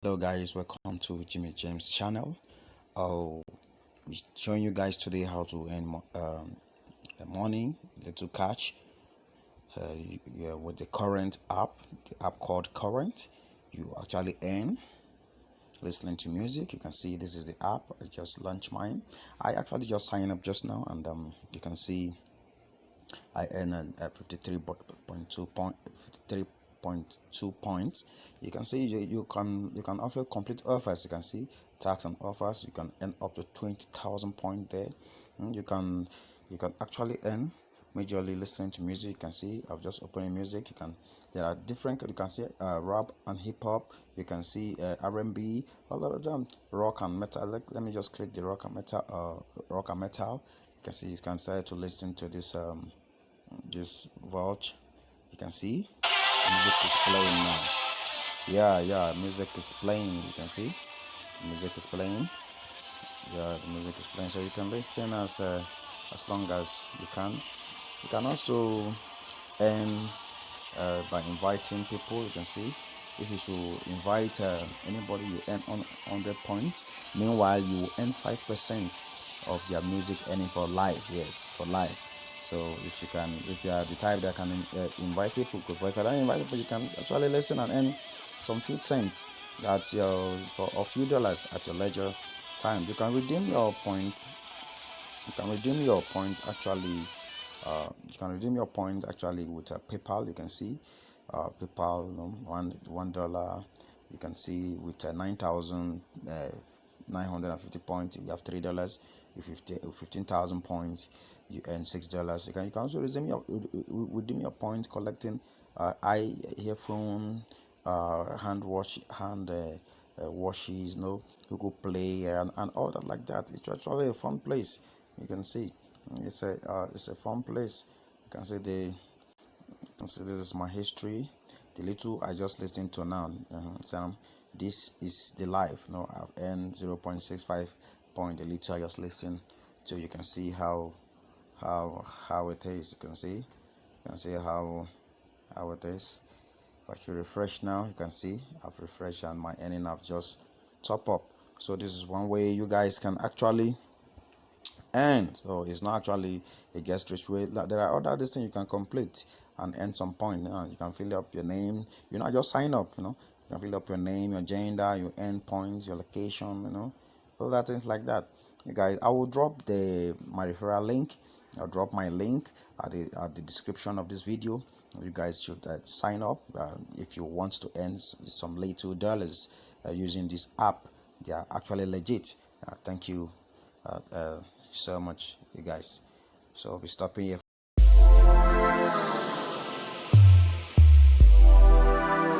Hello guys, welcome to Jimmy James channel. I'll be showing you guys today how to earn money, little cash, with the current app, the app called Current. You actually earn listening to music. You can see this is the app. I just launched mine. I actually just signed up just now, and you can see I earn a 53.2 points. You can see you can also complete offers. You can see tax and offers. You can earn up to 20,000 points there. You can actually earn majorly listening to music. You can see I've just opened music. There are different. You can see rap and hip hop. You can see R&B, all of them, rock and metal. Let me just click the rock and metal. Rock and metal. You can see you can start to listen to this vouch. You can see music is playing now. Yeah, music is playing. You can see music is playing. Yeah, the music is playing, so you can listen as long as you can. You can also earn by inviting people. You can see if you should invite anybody, you earn on 100 points. Meanwhile, you earn 5% of their music earning for live. Yes, for live. So if you are the type that can invite people, because if I don't invite people, you can actually listen and earn some few cents. That's for a few dollars at your leisure time. You can redeem your points. You can redeem your points actually. You can redeem your points actually with PayPal. You can see PayPal, $1. You can see with 9,950 points, you have $3. If 15,000 points, you earn $6. You can also redeem your points collecting eye earphone, hand washes, Google Play, and all that like that. It's actually a fun place. You can see it's a fun place. You can see this is my history. The little I just listened to now. So this is the life. I've earned 0.65 point. The little I just listened to. You can see how it is. You can see how it is. If I should refresh now, you can see I've refreshed and my earning have just top up. So this is one way you guys can actually earn. So it's not actually a get rich way. There are other things you can complete and earn some point. You can fill up your name. Just sign up. You can fill up your name, your gender, you earn points, your location. All that things like that. You guys, I will drop my referral link. I'll drop my link at the description of this video. You guys should sign up if you want to earn some little dollars using this app. They are actually legit. Thank you so much, you guys. So I'll be stopping here.